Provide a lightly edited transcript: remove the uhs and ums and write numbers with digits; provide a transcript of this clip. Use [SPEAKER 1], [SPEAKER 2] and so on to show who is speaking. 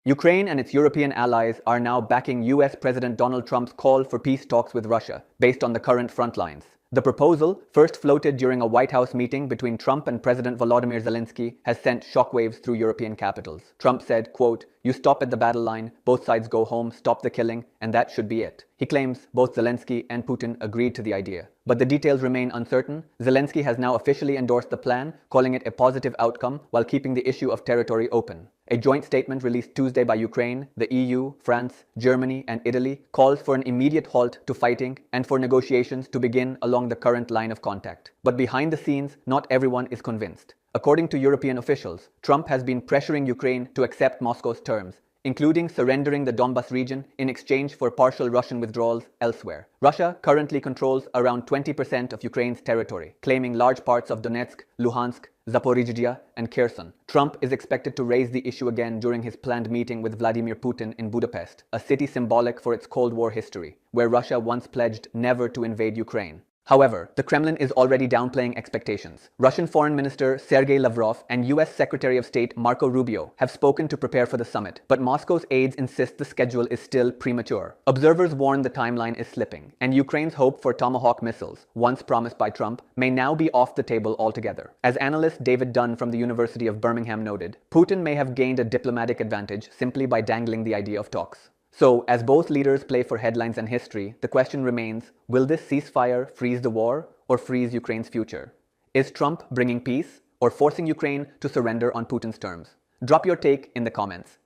[SPEAKER 1] Ukraine and its European allies are now backing US President Donald Trump's call for peace talks with Russia, based on the current front lines. The proposal, first floated during a White House meeting between Trump and President Volodymyr Zelensky, has sent shockwaves through European capitals. Trump said, quote, "You stop at the battle line, both sides go home, stop the killing, and that should be it." He claims both Zelensky and Putin agreed to the idea. But the details remain uncertain. Zelensky has now officially endorsed the plan, calling it a positive outcome while keeping the issue of territory open. A joint statement released Tuesday by Ukraine, the EU, France, Germany, and Italy calls for an immediate halt to fighting and for negotiations to begin along the current line of contact. But behind the scenes, not everyone is convinced. According to European officials, Trump has been pressuring Ukraine to accept Moscow's terms, including surrendering the Donbas region in exchange for partial Russian withdrawals elsewhere. Russia currently controls around 20% of Ukraine's territory, claiming large parts of Donetsk, Luhansk, Zaporizhzhia, and Kherson. Trump is expected to raise the issue again during his planned meeting with Vladimir Putin in Budapest, a city symbolic for its Cold War history, where Russia once pledged never to invade Ukraine. However, the Kremlin is already downplaying expectations. Russian Foreign Minister Sergei Lavrov and US Secretary of State Marco Rubio have spoken to prepare for the summit, but Moscow's aides insist the schedule is still premature. Observers warn the timeline is slipping, and Ukraine's hope for Tomahawk missiles, once promised by Trump, may now be off the table altogether. As analyst David Dunn from the University of Birmingham noted, Putin may have gained a diplomatic advantage simply by dangling the idea of talks. So, as both leaders play for headlines and history, the question remains, will this ceasefire freeze the war or freeze Ukraine's future? Is Trump bringing peace or forcing Ukraine to surrender on Putin's terms? Drop your take in the comments.